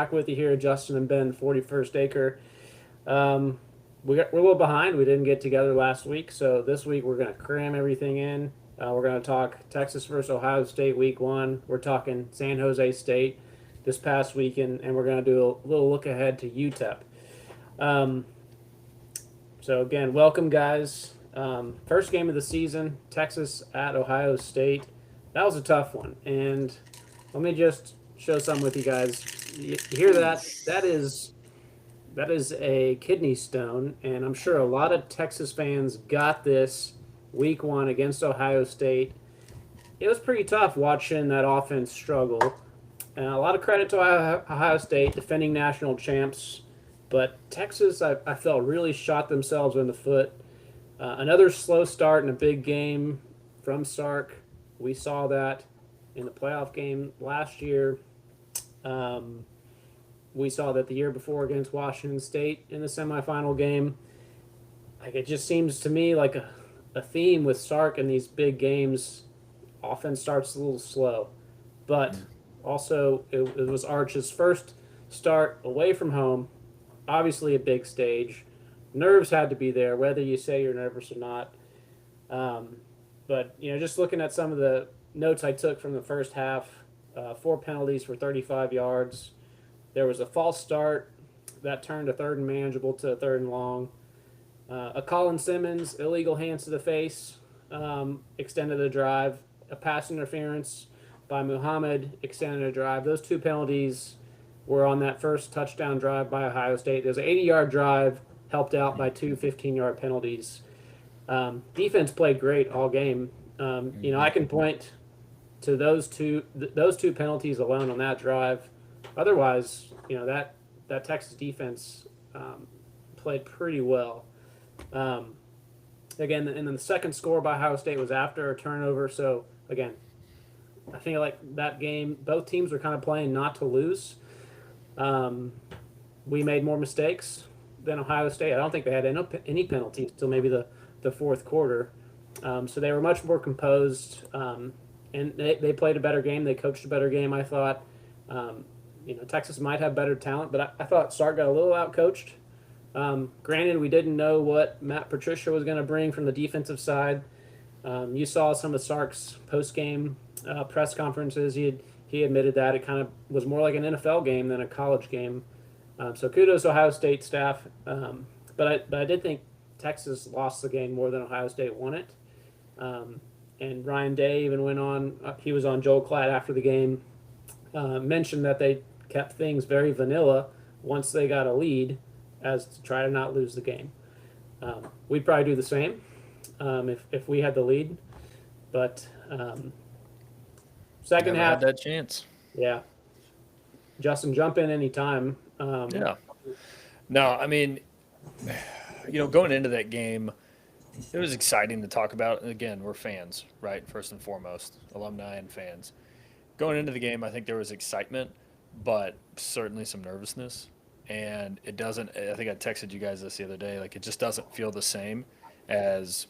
Back with you here, Justin and Ben, 41st Acre. Um, we're a little behind. We didn't get together last week, so this week we're going to cram everything in. We're going to talk Texas versus Ohio State week one. We're talking San Jose State this past weekend, and we're going to do a little look ahead to UTEP. So, again, welcome, guys. First game of the season, Texas at Ohio State. That was a tough one, and let me just show some with you guys. You hear that? That is a kidney stone, and I'm sure a lot of Texas fans got this week one against Ohio State. It was pretty tough watching that offense struggle. A lot of credit to Ohio State, defending national champs, but Texas, I felt, really shot themselves in the foot. Another slow start in a big game from Sark. We saw that in the playoff game last year. We saw that the year before against Washington State in the semifinal game. Like, it just seems to me like a theme with Sark in these big games. Offense starts a little slow, but also it was Arch's first start away from home. Obviously, a big stage. Nerves had to be there, whether you say you're nervous or not. But just looking at some of the notes I took from the first half, 4 penalties for 35 yards. There was a false start that turned a third and manageable to a third and long. A Colin Simmons illegal hands to the face extended the drive. A pass interference by Muhammad extended a drive. Those 2 penalties were on that first touchdown drive by Ohio State. There's an 80-yard drive helped out by 2 15-yard penalties. Defense played great all game. I can point to those two penalties alone on that drive. Otherwise, that Texas defense played pretty well. Again, and then the second score by Ohio State was after a turnover. So, again, I think like that game, both teams were kind of playing not to lose. We made more mistakes than Ohio State. I don't think they had any penalties until maybe the fourth quarter. So they were much more composed, and they played a better game. They coached a better game, I thought. Texas might have better talent, but I thought Sark got a little outcoached. Granted, we didn't know what Matt Patricia was going to bring from the defensive side. You saw some of Sark's post-game press conferences. He admitted that it kind of was more like an NFL game than a college game. So kudos to Ohio State staff. But I did think Texas lost the game more than Ohio State won it. And Ryan Day even went on. He was on Joel Klatt after the game. Mentioned that they kept things very vanilla once they got a lead, as to try to not lose the game. We'd probably do the same if we had the lead. But second Never half, had that chance. yeah. Justin, jump in anytime. Yeah. No, I mean, going into that game, it was exciting to talk about. And again, we're fans, right? First and foremost, alumni and fans. Going into the game, I think there was excitement, but certainly some nervousness. And it doesn't, I think I texted you guys this the other day, like it just doesn't feel the same as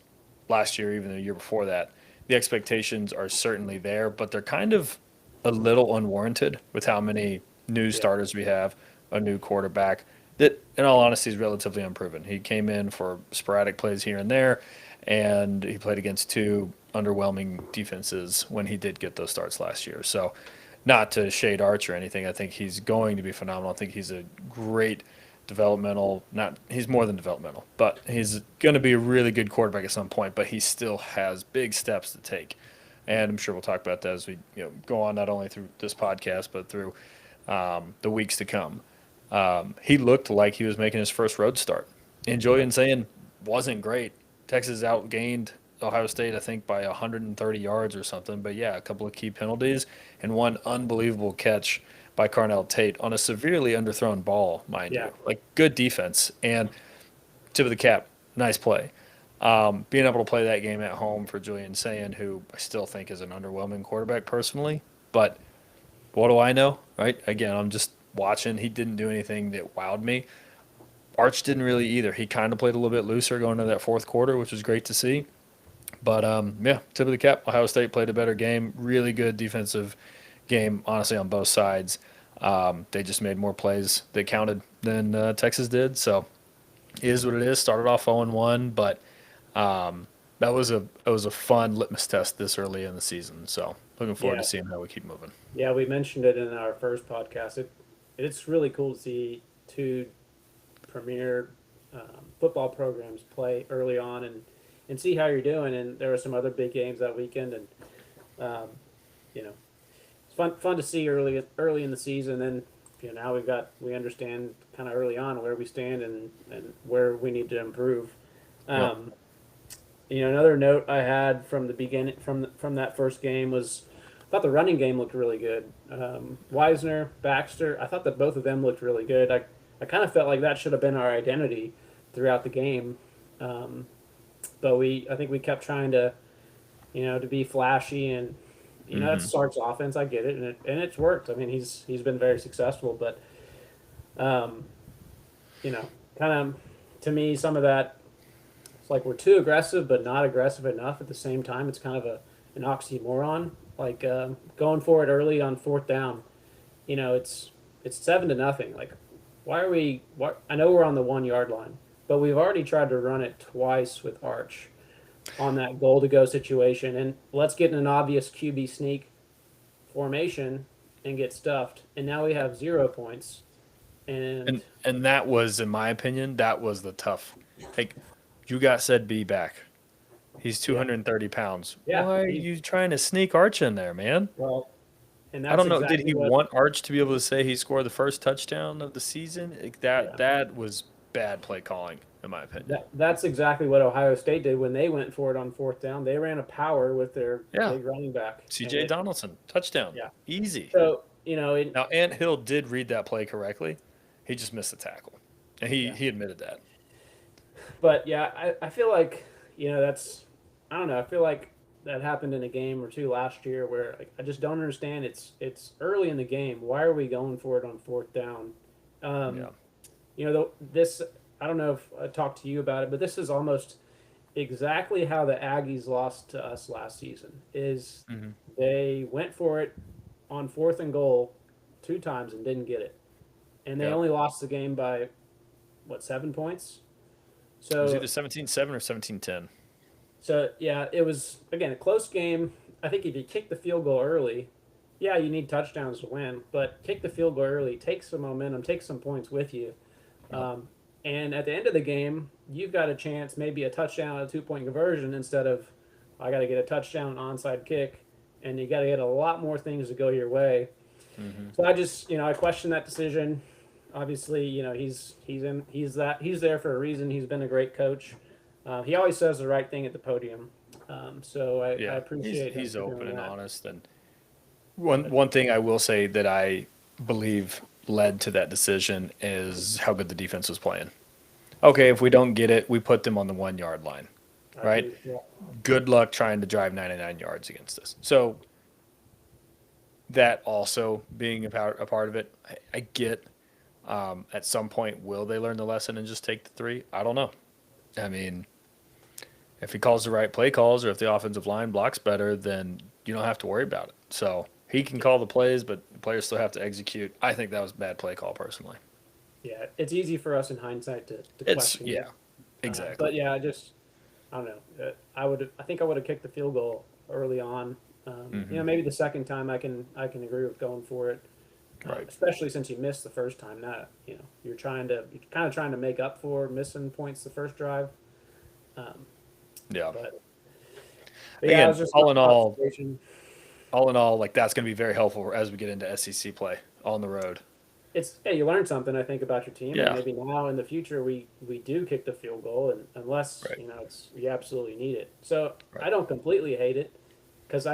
last year, even the year before that. The expectations are certainly there, but they're kind of a little unwarranted with how many new starters we have, a new quarterback that, in all honesty, is relatively unproven. He came in for sporadic plays here and there, and he played against 2 underwhelming defenses when he did get those starts last year. So, not to shade Arch or anything, I think he's going to be phenomenal. I think he's a great developmental, he's more than developmental, but he's going to be a really good quarterback at some point, but he still has big steps to take. And I'm sure we'll talk about that as we go on, not only through this podcast, but through the weeks to come. He looked like he was making his first road start. And Julian saying wasn't great. Texas outgained Ohio State, I think, by 130 yards or something. But, yeah, a couple of key penalties and one unbelievable catch by Carnell Tate on a severely underthrown ball, mind you. Like, good defense. And tip of the cap, nice play. Being able to play that game at home for Julian Sayin, who I still think is an underwhelming quarterback personally. But what do I know, right? Again, I'm just watching. He didn't do anything that wowed me. Arch didn't really either. He kind of played a little bit looser going into that fourth quarter, which was great to see. But, tip of the cap, Ohio State played a better game. Really good defensive game, honestly, on both sides. They just made more plays that counted than Texas did. So it is what it is. Started off 0-1, but that was a fun litmus test this early in the season. So looking forward Yeah, to seeing how we keep moving. yeah, we mentioned it in our first podcast. It's really cool to see two premier football programs play early on and see how you're doing. And there were some other big games that weekend, and um, you know, it's fun to see early in the season. And now we understand kind of early on where we stand and where we need to improve. Yep. Um, another note I had from the beginning from that first game was I thought the running game looked really good. Wisner, Baxter, I thought that both of them looked really good. I kind of felt like that should have been our identity throughout the game, um, but I think we kept trying to to be flashy and that's Sark's offense. I get it, and it's worked. I mean, he's been very successful, but um, kind of to me, some of that it's like we're too aggressive, but not aggressive enough at the same time. It's kind of an oxymoron. Like going for it early on fourth down, it's 7-0. Like, why are we? What I know we're on the 1 yard line, but we've already tried to run it twice with Arch on that goal to go situation, and let's get in an obvious QB sneak formation and get stuffed. And now we have 0 points. And that was, in my opinion, that was the tough. Like, you got said be back. He's 230 pounds. Yeah, Why are you trying to sneak Arch in there, man? well, and I that's don't know. Did exactly he what. want Arch to be able to say he scored the first touchdown of the season? Like, that Yeah. that was bad play calling, in my opinion. That's exactly what Ohio State did when they went for it on fourth down. They ran a power with their Yeah. big running back. C.J. Donaldson, touchdown. Yeah. Easy. So, Now, Ant Hill did read that play correctly. He just missed the tackle. And Yeah. he admitted that. but yeah, I feel like, that's, I don't know. I feel like that happened in a game or two last year where like, I just don't understand. It's early in the game. Why are we going for it on fourth down? Um, Yeah. this, I don't know if I talked to you about it, but this is almost exactly how the Aggies lost to us last season. Is Mm-hmm. they went for it on fourth and goal 2 times and didn't get it, and they Yeah. only lost the game by 7 points. It was So either 17-7 or 17-10. yeah, it was again a close game. I think if you kick the field goal early, yeah, you need touchdowns to win, but kick the field goal early, take some momentum, take some points with you. Um, and at the end of the game, you've got a chance, maybe a touchdown, a 2 point conversion instead of I got to get a touchdown onside kick, and you got to get a lot more things to go your way. Mm-hmm. So I just I question that decision. Obviously, he's there for a reason. He's been a great coach. He always says the right thing at the podium. So I Yeah. appreciate He's him for open doing and that. honest. And one thing I will say that I believe led to that decision is how good the defense was playing. Okay, if we don't get it, we put them on the 1 yard line, I right? agree. Yeah. Good luck trying to drive 99 yards against us. So that also being a part of it, I get. At some point, will they learn the lesson and just take the 3? I don't know. I mean, if he calls the right play calls or if the offensive line blocks better, then you don't have to worry about it. So he can call the plays, but the players still have to execute. I think that was a bad play call personally. Yeah, it's easy for us in hindsight to It's question yeah, it. exactly. But yeah, I don't know. I think I would have kicked the field goal early on. Maybe the second time I can agree with going for it. Right. Especially since you missed the first time. Not you're kind of trying to make up for missing points the first drive. Yeah. But yeah, Again, it was just all in my all, observation. like that's going to be very helpful as we get into SEC play on the road. You learn something I think about your team, Yeah. and maybe now in the future we do kick the field goal, and unless Right. we absolutely need it. So Right. I don't completely hate it because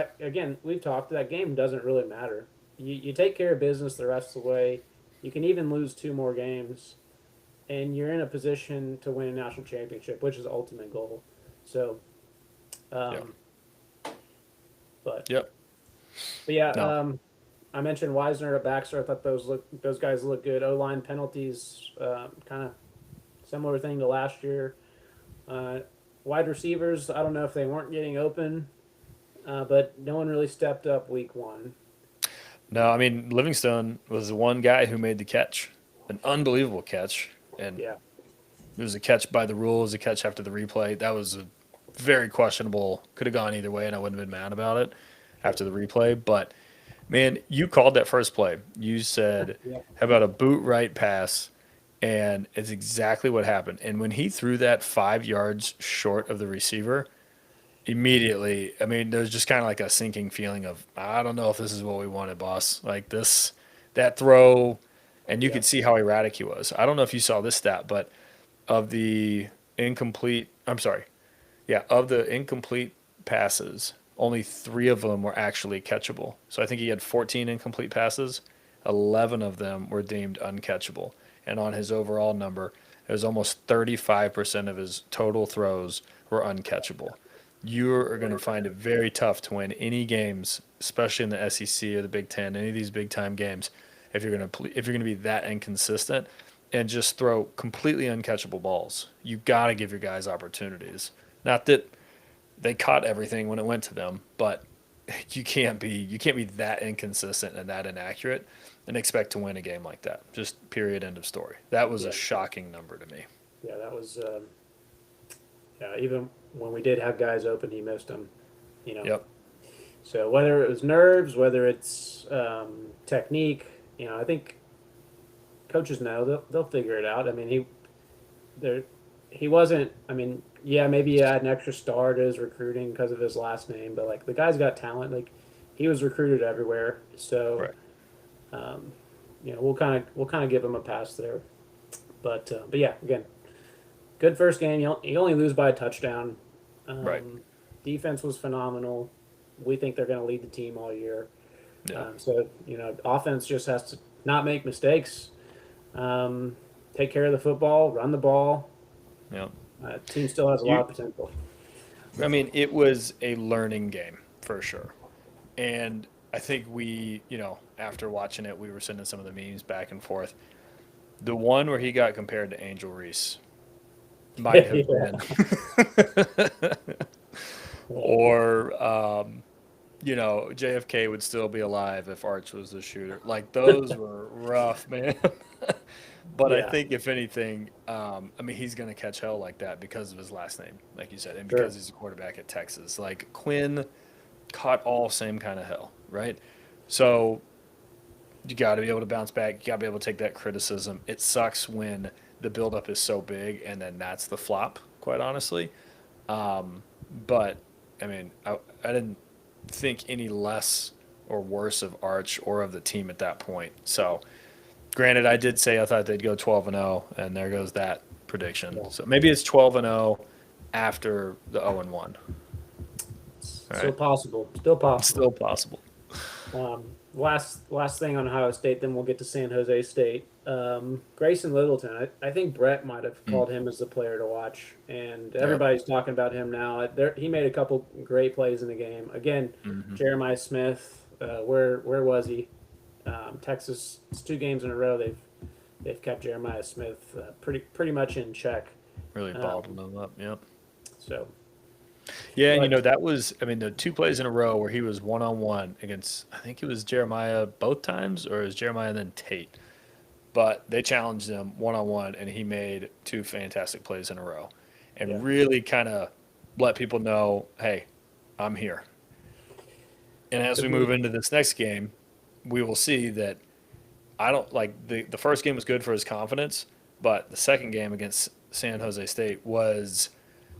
we've talked that game doesn't really matter. You take care of business the rest of the way. You can even lose 2 more games, and you're in a position to win a national championship, which is the ultimate goal. So, but Yep. yeah, No. I mentioned Wisner at Baxter. I thought those guys look good. O-line penalties, kind of similar thing to last year. Wide receivers, I don't know if they weren't getting open, but no one really stepped up week 1. No, I mean Livingstone was the one guy who made the catch, an unbelievable catch, and Yeah, it was a catch by the rules, a catch after the replay. That was a very questionable. Could have gone either way, and I wouldn't have been mad about it sure. after the replay. But man, you called that first play. You said, Yeah, "How about a boot right pass?" And it's exactly what happened. And when he threw that 5 yards short of the receiver, immediately, I mean, there's just kind of like a sinking feeling of, I don't know if this is what we wanted, boss. Like this, that throw, and you yeah, could see how erratic he was. I don't know if you saw this stat, but of the I'm sorry, yeah, of the incomplete passes, only 3 of them were actually catchable. So I think he had 14 incomplete passes. 11 of them were deemed uncatchable. And on his overall number, it was almost 35% of his total throws were uncatchable. You are going to find it very tough to win any games, especially in the SEC or the Big Ten, any of these big time games, if you're going to be that inconsistent and just throw completely uncatchable balls. You got to give your guys opportunities. Not that they caught everything when it went to them, but you can't be that inconsistent and that inaccurate and expect to win a game like that. Just period, end of story. That was a yeah, shocking number to me. yeah. That was yeah. Even when we did have guys open, he missed them. You know. Yep. So whether it was nerves, whether it's technique, I think coaches know they'll figure it out. I mean, there he wasn't. I mean, yeah, maybe he had an extra star to his recruiting because of his last name, but like the guy's got talent. Like he was recruited everywhere, so Right. um, we'll kind of give him a pass there. But yeah, again, good first game. You only lose by a touchdown. Right. Um, Defense was phenomenal. We think they're going to lead the team all year. Yeah. So offense just has to not make mistakes, um, take care of the football, run the ball. Yeah. Team still has a lot You of potential. I mean, it was a learning game for sure. And I think after watching it, we were sending some of the memes back and forth. The one where he got compared to Angel Reese might have Yeah, been, or JFK would still be alive if Arch was the shooter. Like those were rough, man. But I yeah, think if anything, I mean, he's going to catch hell like that because of his last name, like you said, and because sure. he's a quarterback at Texas. Like Quinn caught all same kind of hell, right? So you got to be able to bounce back. You got to be able to take that criticism. It sucks when the buildup is so big and then that's the flop, quite honestly. But I mean, I didn't think any less or worse of Arch or of the team at that point. So, granted, I did say I thought they'd go 12-0, and there goes that prediction. Yeah. So maybe it's 12-0 after the 0-1. All Still right, possible. Still it's possible. still possible. Last thing on Ohio State, then we'll get to San Jose State. Grayson Littleton. I think Brett might have Mm, called him as the player to watch, and yep. everybody's talking about him now. He made a couple great plays in the game. Again, Hmm. Jeremiah Smith. Where was he? Texas. It's 2 games in a row they've kept Jeremiah Smith pretty much in check. Really Um, bottled them up. Yep. so, Yeah, and but that was, I mean, the 2 plays in a row where he was 1-on-1 against, I think it was Jeremiah both times, or it was Jeremiah and then Tate. But they challenged him 1-on-1, and he made 2 fantastic plays in a row yeah, and really kind of let people know, hey, I'm here. And as to we move me, into this next game, we will see that I don't like the first game was good for his confidence, but the second game against San Jose State was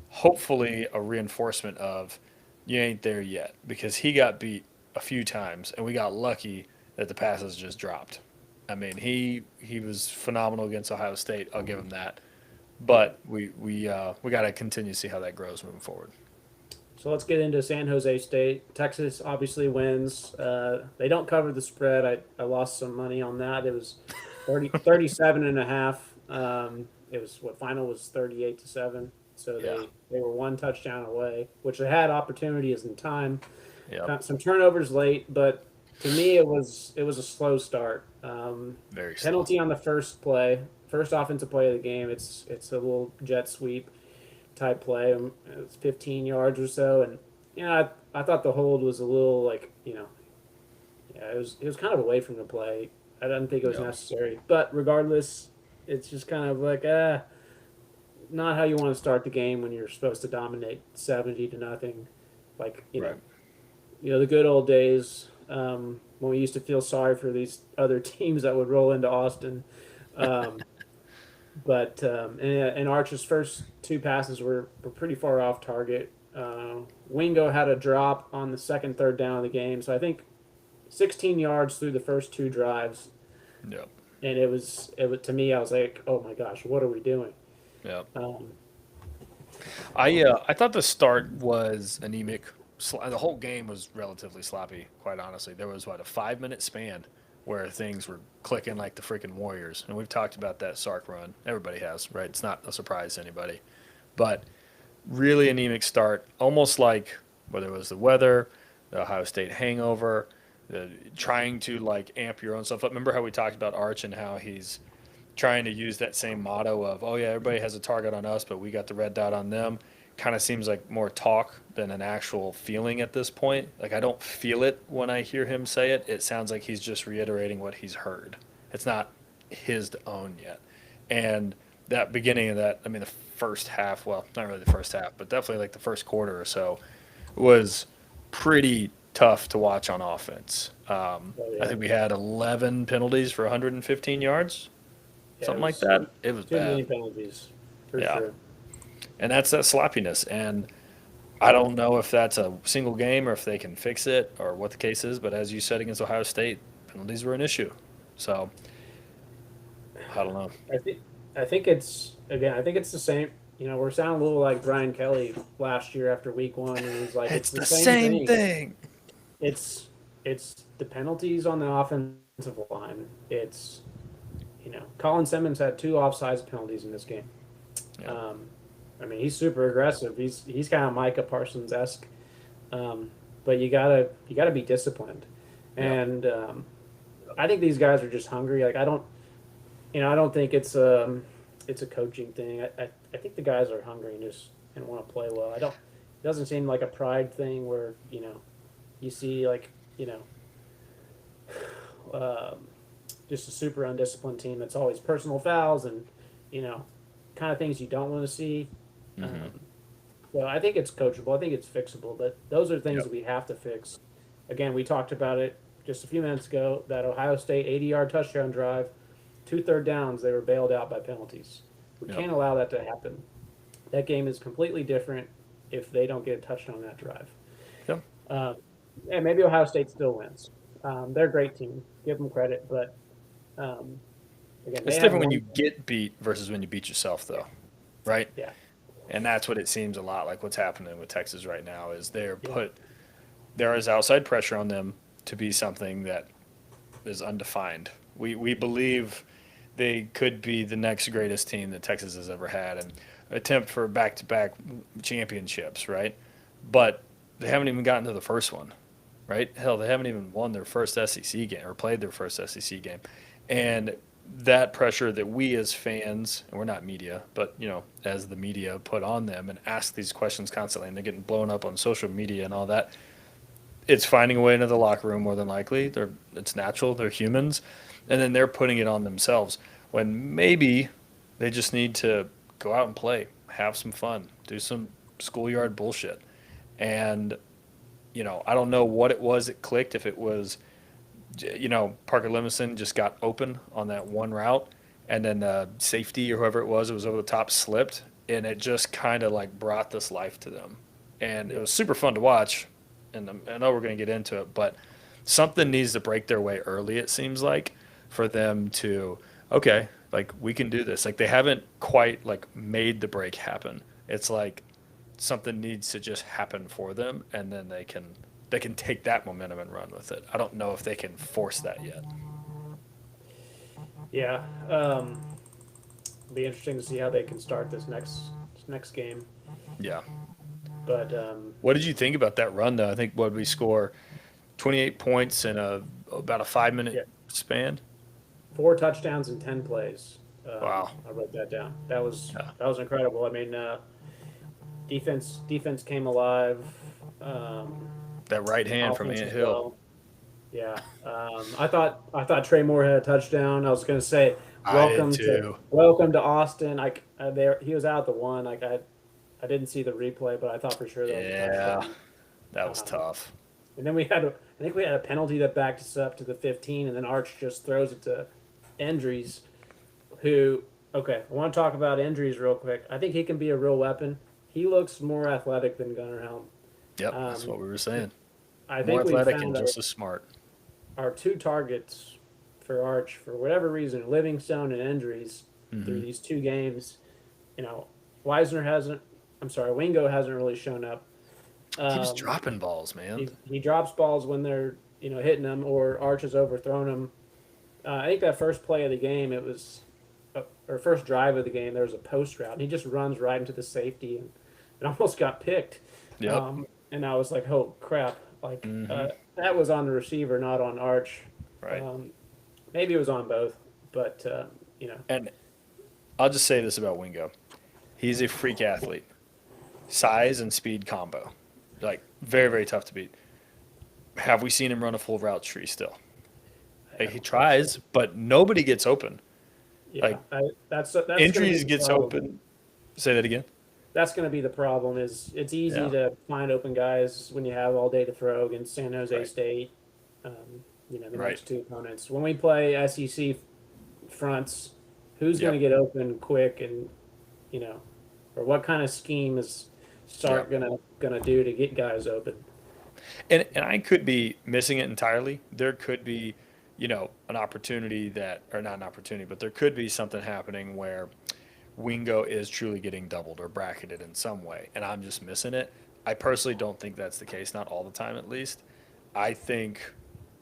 hopefully a reinforcement of you ain't there yet because he got beat a few times and we got lucky that the passes just dropped. I mean, he was phenomenal against Ohio State. I'll give him that. yeah. But we got to continue to see how that grows moving forward. So let's get into San Jose State. Texas obviously wins. They don't cover the spread. I lost some money on that. It was 37 and a half. It was what final was 38-7. So Yeah. they were one touchdown away, which they had opportunities in time. Yep. Got some turnovers late, but to me it was a slow start. Very slow. Penalty on the first play, first offensive play of the game. It's a little jet sweep type play. It's 15 yards or so, and I thought the hold was a little like Yeah, it was kind of away from the play. I didn't think it was Yeah. necessary, but regardless, it's just kind of like not how you want to start the game when you're supposed to dominate 70-0. Like Right. the good old days when we used to feel sorry for these other teams that would roll into Austin. Um, and Arch's first two passes were pretty far off target. Wingo had a drop on the second, third down of the game, so I think 16 yards through the first two drives, Yep. and it was to me. I was like, oh my gosh, what are we doing? Yep. Um, I thought the start was anemic. The whole game was relatively sloppy, quite honestly. There was what, a 5 minute span where things were clicking like the freaking Warriors, and we've talked about that Sark run. Everybody has, right? It's not a surprise to anybody, but really anemic start, almost like whether it was the weather, the Ohio State hangover, trying to like amp your own stuff up. Remember how we talked about Arch and how he's trying to use that same motto of, oh yeah, everybody has a target on us, but we got the red dot on them. Kind of seems like more talk than an actual feeling at this point. Like I don't feel it when I hear him say it. It sounds like he's just reiterating what he's heard. It's not his to own yet. And that beginning of that, I mean, the first half, well, not really the first half, but definitely like the first quarter or so was pretty tough to watch on offense. oh I yeah, think we had 11 penalties for 115 yards, yeah, it something like was that. It was too many bad. penalties for Yeah. sure. And that's that sloppiness. And I don't know if that's a single game or if they can fix it or what the case is. But as you said against Ohio State, penalties were an issue. So I don't know. I think I think it's again. I think it's the same. We're sounding a little like Brian Kelly last year after week one, and he's like, It's it's the the same same thing. thing. It's the penalties on the offensive line. It's Colin Simmons had two offsides penalties in this game. Yeah. Um, I mean, he's super aggressive. He's kind of Micah Parsons esque, but you gotta be disciplined, Yeah. and I think these guys are just hungry. Like I don't think it's a coaching thing. I think the guys are hungry and want to play well. I don't. It doesn't seem like a pride thing where you see like um, just a super undisciplined team that's always personal fouls and you know kind of things you don't want to see. Hmm. Um, so I think it's coachable. I think it's fixable. But those are things Yep. that we have to fix. Again, we talked about it just a few minutes ago. That Ohio State 80-yard touchdown drive, two third downs, they were bailed out by penalties. We Yep. can't allow that to happen. That game is completely different if they don't get a touchdown on that drive. Yep. Uh, and maybe Ohio State still wins. They're a great team. Give them credit, but um, again, It's they have different when you one. get beat versus when you beat yourself, though, right? Yeah, And that's what it seems a lot like what's happening with Texas right now is yeah, there is outside pressure on them to be something that is undefined. We believe they could be the next greatest team that Texas has ever had and attempt for back to back championships, right? But they haven't even gotten to the first one, right? Hell, they haven't even won their first SEC game or played their first SEC game. And that pressure that we as fans, and we're not media, but as the media put on them and ask these questions constantly, and they're getting blown up on social media and all that, it's finding a way into the locker room more than likely. It's natural. They're humans, and then they're putting it on themselves when maybe they just need to go out and play, have some fun, do some schoolyard bullshit. And I don't know what it was that clicked. If it was, Parker Limison just got open on that one route, and then safety or whoever it was over the top slipped, and it just kind of like brought this life to them, and it yeah, was super fun to watch. And I know we're going to get into it, but something needs to break their way early. It seems like for them to okay, like we can do this. Like they haven't quite like made the break happen. It's like something needs to just happen for them, and then they can take that momentum and run with it. I don't know if they can force that yet. yeah. It'll be interesting to see how they can start this next game. Yeah. But What did you think about that run though? I think what did we score 28 points in about a 5 minute yeah, span. four touchdowns in 10 plays. Wow. I wrote that down. That was Yeah. that was incredible. I mean, defense came alive. That right hand from Offense Ant as Hill. well. Yeah. I thought Trey Moore had a touchdown. I was going to say I did too. welcome to Austin. There he was out the one. I didn't see the replay, but I thought for sure that was a Yeah, touchdown. that was Um, tough. and then I think we had a penalty that backed us up to the 15, and then Arch just throws it to Endries, who, okay, I want to talk about Endries real quick. I think he can be a real weapon. He looks more athletic than Gunnar Helm. Yep, that's Um, what we were saying. I More think we athletic and found just as smart. our two targets for Arch, for whatever reason, Livingstone and Endries through Hmm. these two games. You know, Weisner hasn't, I'm sorry, Wingo hasn't really shown up. Keeps Um, dropping balls, man. he drops balls when they're hitting him or Arch has overthrown him. I think that first play of the game, it was or first drive of the game. There was a post route, and he just runs right into the safety, and it almost got picked. Yep. And I was like, "Oh crap!" Like Hmm. that was on the receiver, not on Arch. Right. Um, maybe it was on both, but you know, And I'll just say this about Wingo. He's a freak athlete. Size and speed combo. Like, very, very tough to beat. Have we seen him run a full route tree still? I Like, he don't think so. tries, but nobody gets open. Yeah, Like, that's going to be injuries the gets problem. open. Say that again. That's going to be the problem. Is it's easy Yeah. to find open guys when you have all day to throw against San Jose Right. State. The Right. next two opponents. When we play SEC fronts, who's going to Yep. get open quick, and you know, or what kind of scheme is Sark Yep. gonna do to get guys open? And I could be missing it entirely. There could be, an opportunity that, or not an opportunity, but there could be something happening where Wingo is truly getting doubled or bracketed in some way, and I'm just missing it. I personally don't think that's the case, not all the time at least. I think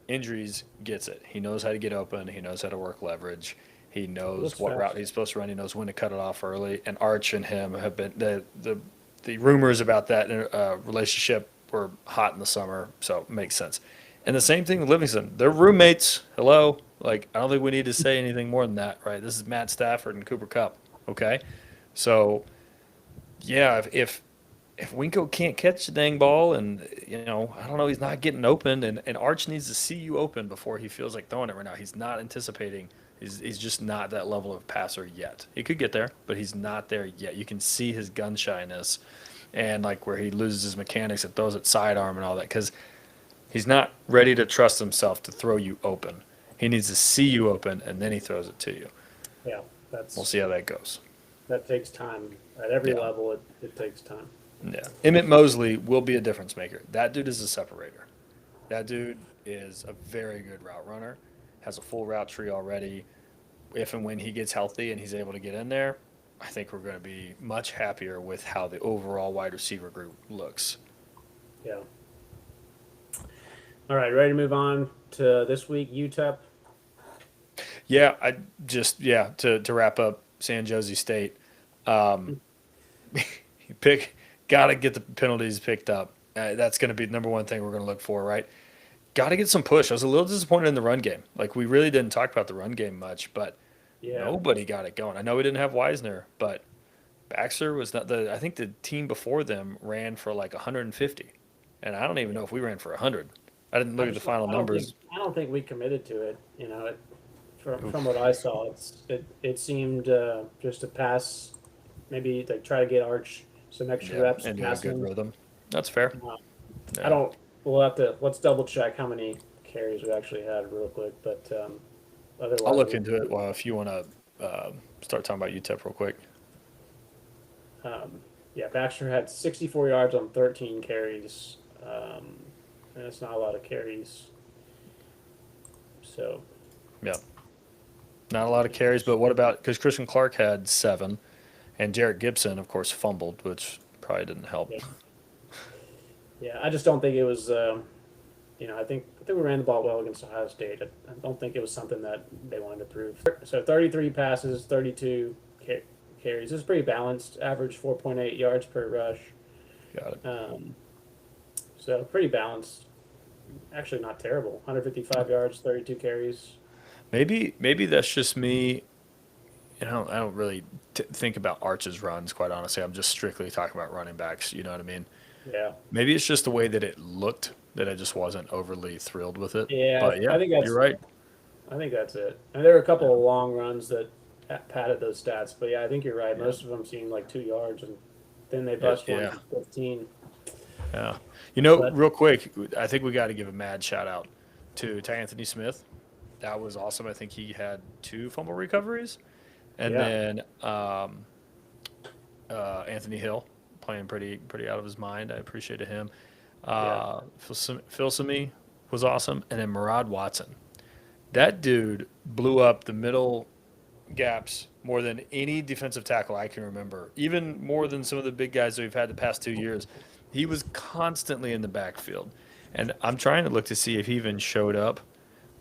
injuries gets it. He knows how to get open. He knows how to work leverage. He knows Looks what route fast. he's supposed to run. He knows when to cut it off early. And Arch and him have been the rumors about that relationship were hot in the summer, so it makes sense. And the same thing with Livingston. They're roommates. Hello, like I don't think we need to say anything more than that, right? This is Matt Stafford and Cooper Cup. Okay, so yeah, if Winko can't catch the dang ball, and I don't know, he's not getting open, and Arch needs to see you open before he feels like throwing it right now. He's not anticipating. He's just not that level of passer yet. He could get there, but he's not there yet. You can see his gun shyness, and like where he loses his mechanics and throws it sidearm and all that, because he's not ready to trust himself to throw you open. He needs to see you open, and then he throws it to you. Yeah, We'll that's see how that goes. that takes time at every Yeah. level. It takes time. Yeah. Emmett Mosley will be a difference maker. That dude is a separator. That dude is a very good route runner, has a full route tree already. If and when he gets healthy and he's able to get in there, I think we're going to be much happier with how the overall wide receiver group looks. Yeah. All right, ready to move on to this week, UTEP. Yeah, to wrap up San Jose State, um, you got to get the penalties picked up. That's going to be the number one thing we're going to look for, right? Got to get some push. I was a little disappointed in the run game. Like, we really didn't talk about the run game much, but Yeah, nobody got it going. I know we didn't have Weisner, but Baxter was not I think the team before them ran for like 150, and I don't even know if we ran for 100. I didn't look at the final numbers. I don't think we committed to it. From what Oof. I saw, it seemed just to pass, maybe like try to get Arch some extra Yeah, reps into a good passing. rhythm. That's fair. Uh, I Yeah. don't. We'll have to let's double check how many carries we actually had real quick, but I'll otherwise, look into it. Well, if you want to start talking about UTEP real quick. um, yeah, Baxter had 64 yards on 13 carries, and it's not a lot of carries. So Yeah, not a lot of carries, but what about because Christian Clark had 7, and Jarrett Gibson, of course, fumbled, which probably didn't help. yeah, yeah, I just don't think it was. I think we ran the ball well against Ohio State. I don't think it was something that they wanted to prove. So 33 passes, 32 carries. It's pretty balanced. Average 4.8 yards per rush. Got it. Um, so pretty balanced. Actually, not terrible. 155 yards, 32 carries. Maybe that's just me. I don't really think about Arch's runs, quite honestly. I'm just strictly talking about running backs. You know what I mean? Yeah, Maybe it's just the way that it looked that I just wasn't overly thrilled with it. Yeah, But yeah, you're right. I think that's it. And there were a couple of long runs that padded those stats, but yeah, I think you're right. Yeah, Most of them seemed like 2 yards, and then they yeah, bust one yeah. for 15. Yeah. But Real quick, I think we got to give a mad shout out to Anthony Smith. That was awesome. I think he had 2 fumble recoveries, and yeah, then Anthony Hill playing pretty out of his mind. I appreciated him. yeah, Phil Simi was awesome, and then Murad Watson. That dude blew up the middle gaps more than any defensive tackle I can remember, even more than some of the big guys that we've had the past 2 years. He was constantly in the backfield. And I'm trying to look to see if he even showed up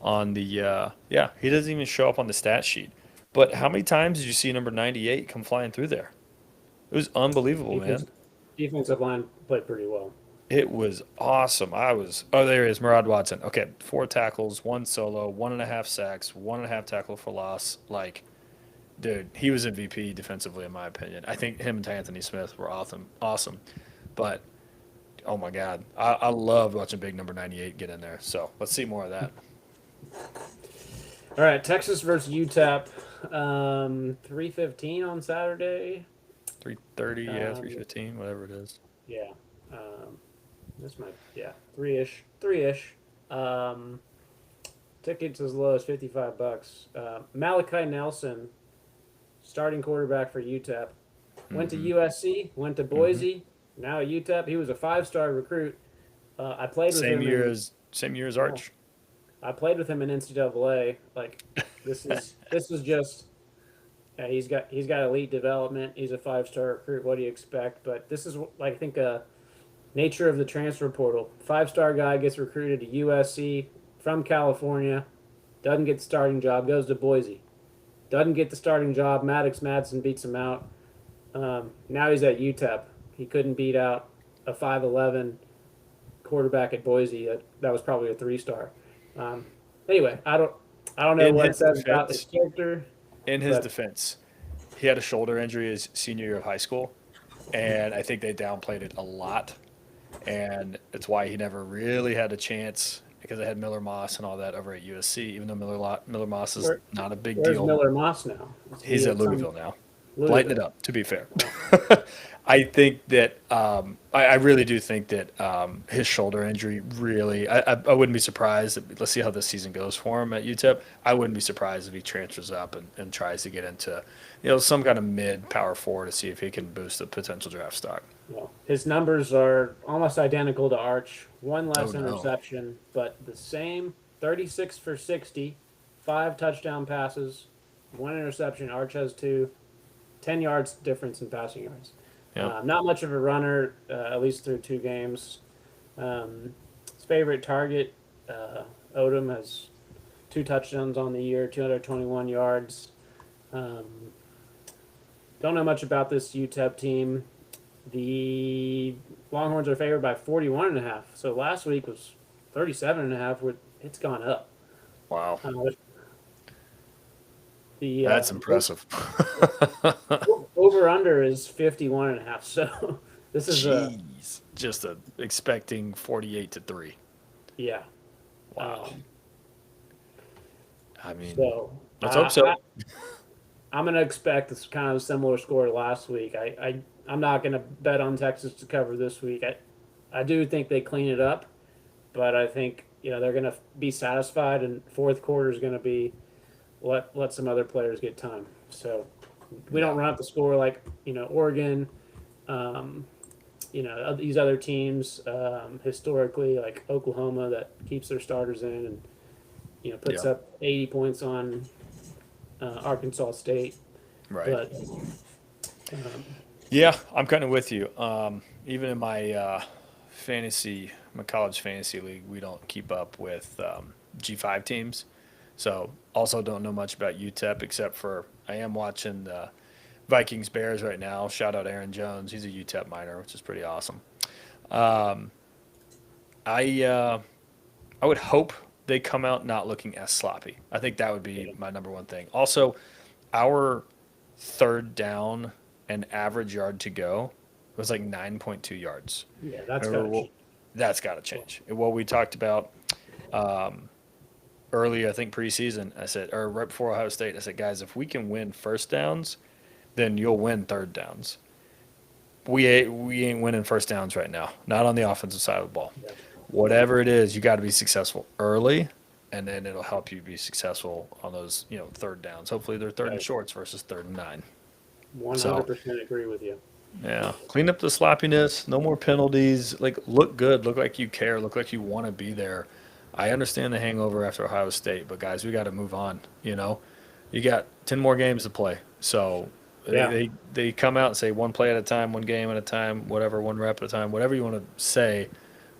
on the, yeah, he doesn't even show up on the stat sheet. But how many times did you see number 98 come flying through there? It was unbelievable, defense, man. defensive line played pretty well. It was awesome. Oh, there he is, Murad Watson. Okay, 4 tackles, 1 solo, 1.5 sacks, 1.5 tackle for loss. Like, dude, he was MVP defensively, in my opinion. I think him and Anthony Smith were awesome. Awesome. But, oh my God, I loved watching big number 98 get in there. So let's see more of that. All right, Texas versus UTEP, 3:15 on Saturday. 3:30, yeah, Um, 3:15, whatever it is. yeah, this might, yeah, three-ish. Um, Tickets as low as $55. Malachi Nelson, starting quarterback for UTEP, went to Mm-hmm. USC, went to Mm-hmm. Boise, now at UTEP. He was a 5-star recruit. I played with Same him year in. as same year as Yeah, Arch. I played with him in NCAA. Like this is just. Yeah, he's got elite development. He's a 5-star recruit. What do you expect? But this is like I think nature of the transfer portal. 5-star guy gets recruited to USC from California, doesn't get the starting job, goes to Boise, doesn't get the starting job. Maddox Madsen beats him out. Now he's at UTEP. He couldn't beat out a 5'11" quarterback at Boise. That was probably a 3-star. Um, anyway, I don't know In what it his says about his defense, character, in his but defense, he had a shoulder injury his senior year of high school, and I think they downplayed it a lot, and it's why he never really had a chance because they had Miller Moss and all that over at USC. Even though Miller Moss is where, not a big where's deal, Miller Moss now? Is he's he at at some Louisville now. Lighten it Louisville? up, to be fair. Oh, I think that I really do think that his shoulder injury really. I wouldn't be surprised. Let's see how this season goes for him at UTEP. I wouldn't be surprised if he transfers up and tries to get into some kind of mid power four to see if he can boost the potential draft stock. well, his numbers are almost identical to Arch. One Oh less no! interception, but the same. 36 for 60, 5 touchdown passes, 1 interception. Arch has 2. 10 yards difference in passing yards. Yep. Not much of a runner, at least through 2 games. His favorite target, Odom, has 2 touchdowns on the year, 221 yards. Um, don't know much about this UTEP team. The Longhorns are favored by 41.5. So last week was 37.5. It's gone up. Wow, Uh, the that's impressive. over under is 51.5. So this is Jeez, just expecting 48-3. yeah. Wow. Um, I mean, so let's hope so. I'm going to expect this kind of similar score to last week. I'm not going to bet on Texas to cover this week. I do think they clean it up, but I think they're going to be satisfied, and fourth quarter is going to be let some other players get time. So we don't run up the score like Oregon, these other teams historically like Oklahoma that keeps their starters in and puts Yeah. up 80 points on Arkansas State. Right. But Yeah, I'm kind of with you. Even in my my college fantasy league, we don't keep up with G5 teams. So also don't know much about UTEP except for I am watching the Vikings Bears right now. Shout out Aaron Jones. He's a UTEP minor, which is pretty awesome. Um, I would hope they come out not looking as sloppy. I think that would be my number one thing. Also, our third down and average yard to go was like 9.2 yards. yeah, that's kind Remember, of we'll, cheap. That's got to change. And what we talked about early, I think preseason, I said, or right before Ohio State, I said, guys, if we can win first downs, then you'll win third downs. We ain't winning first downs right now, not on the offensive side of the ball. Yeah. Whatever it is, you got to be successful early, and then it'll help you be successful on those, third downs. Hopefully, they're third and shorts versus 3rd and 9. 100% agree with you. Yeah, clean up the sloppiness. No more penalties. Like, look good. Look like you care. Look like you want to be there. I understand the hangover after Ohio State, but guys, we got to move on. You got 10 more games to play, so Yeah. they come out and say one play at a time, one game at a time, whatever, one rep at a time, whatever you want to say.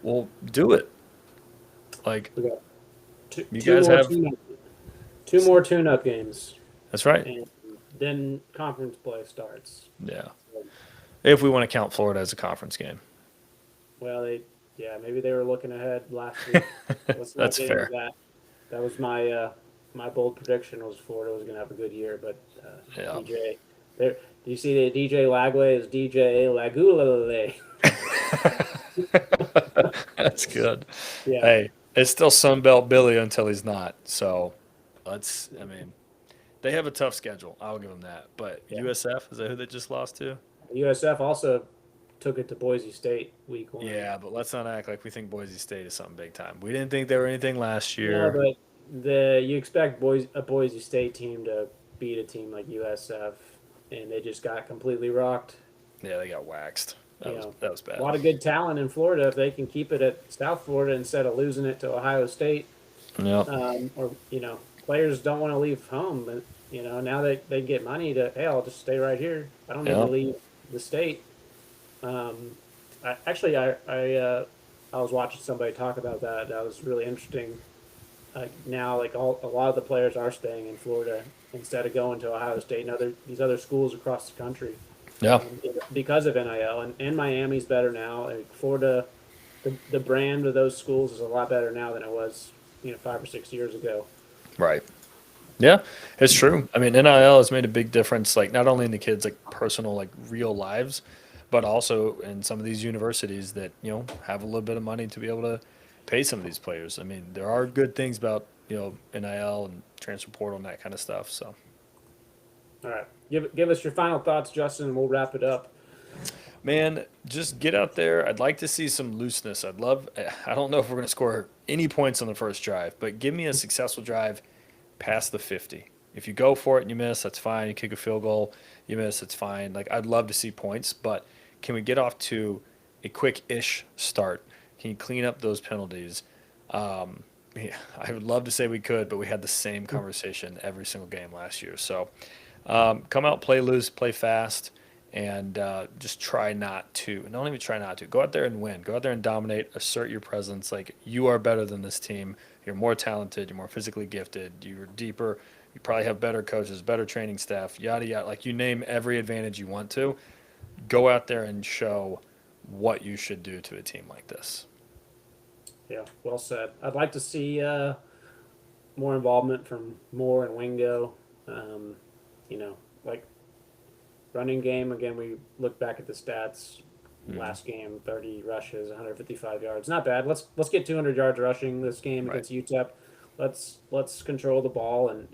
Well, do it. Like, We got you guys have. two more tune-up games. That's right. And then conference play starts. Yeah. If we want to count Florida as a conference game. Well, maybe they were looking ahead last week. Let's not That's get into fair. that. That was my bold prediction was Florida was going to have a good year, but Yeah. DJ, there. Do you see that DJ Lagley is DJ Lagulale? That's good. Yeah. Hey, it's still Sunbelt Billy until he's not. So they have a tough schedule. I'll give them that. But Yeah. USF, is that who they just lost to? USF also took it to Boise State week 1. Yeah, but let's not act like we think Boise State is something big time. We didn't think they were anything last Yeah, year. but you expect a Boise State team to beat a team like USF, and they just got completely rocked. Yeah, they got waxed. That was bad. A lot of good talent in Florida if they can keep it at South Florida instead of losing it to Ohio State. Yeah. Players don't want to leave home, but now they get money to, hey, I'll just stay right here. I don't need to leave the state. I was watching somebody talk about that. That was really interesting. Now, a lot of the players are staying in Florida instead of going to Ohio State and these other schools across the country. Yeah. Because of NIL, and Miami's better now. Florida, the brand of those schools is a lot better now than it was 5 or 6 years ago. Right. Yeah, it's true. I mean, NIL has made a big difference, like not only in the kids' like personal, like real lives, but also in some of these universities that have a little bit of money to be able to pay some of these players. I mean, there are good things about NIL and transfer portal and that kind of stuff. So, all right, give us your final thoughts, Justin, and we'll wrap it up. man, just get out there. I'd like to see some looseness. I don't know if we're going to score any points on the first drive, but give me a successful drive past the 50. If you go for it and you miss, that's fine. You kick a field goal, you miss, it's fine. Like, I'd love to see points, but can we get off to a quick-ish start? Can you clean up those penalties? I would love to say we could, but we had the same conversation every single game last year. So come out, play loose, play fast, and just try not to. Don't even try not to. Go out there and win. Go out there and dominate. Assert your presence. Like, you are better than this team. You're more talented. You're more physically gifted. You're deeper. You probably have better coaches, better training staff, yada, yada. Like, you name every advantage you want to. Go out there and show what you should do to a team like this. Yeah, well said. I'd like to see more involvement from Moore and Wingo. Like running game, again, we look back at the stats. Last game, 30 rushes, 155 yards. Not bad. Let's get 200 yards rushing this game against UTEP. Let's control the ball, and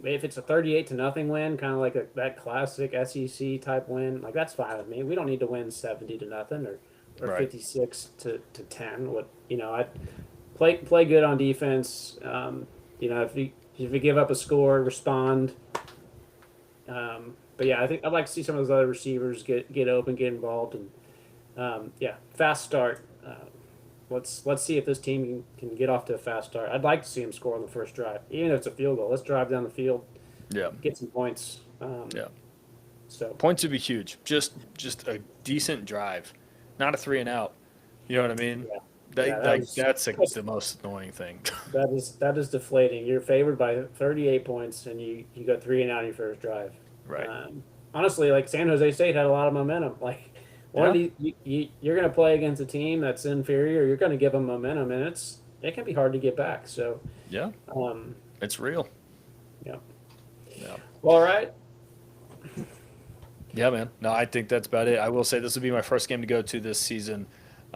if it's a 38-0 win, kind of like that classic SEC type win, like, that's fine with me. We don't need to win 70-0 or Right. 56-10. I play good on defense. If you give up a score, respond. But yeah, I think I'd like to see some of those other receivers get open, get involved, and fast start. Let's see if this team can get off to a fast start. I'd like to see them score on the first drive, even if it's a field goal. Let's drive down the field, get some points. So Points would be huge. Just a decent drive, not a 3 and out. You know what I mean? That's the most annoying thing. that is deflating. You're favored by 38 points, and you got 3 and out on your first drive. Right. Honestly, like, San Jose State had a lot of momentum. Like, one of these, you're going to play against a team that's inferior. You're going to give them momentum, and it can be hard to get back. So it's real. Yeah. Yeah. Well, all right. Yeah, man. No, I think that's about it. I will say this will be my first game to go to this season.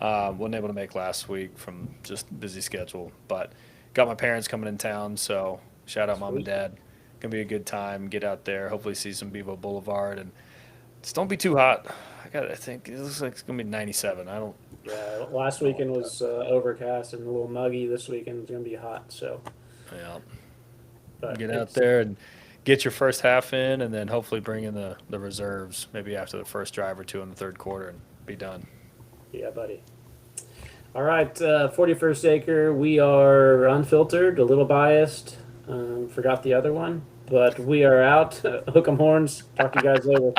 Wasn't able to make last week from just busy schedule, but got my parents coming in town, so shout out mom and dad. Gonna be a good time. Get out there, hopefully see some Bevo Boulevard, and just don't be too hot. I think it looks like it's gonna be 97. I don't. Yeah, last weekend was overcast and a little muggy. This weekend is going to be hot. So, Yeah, but get out there and get your first half in, and then hopefully bring in the reserves maybe after the first drive or two in the third quarter and be done. Yeah, buddy. All right, 41st Acre. We are unfiltered, a little biased. Forgot the other one, but we are out. Hook 'em horns. Talk to you guys later.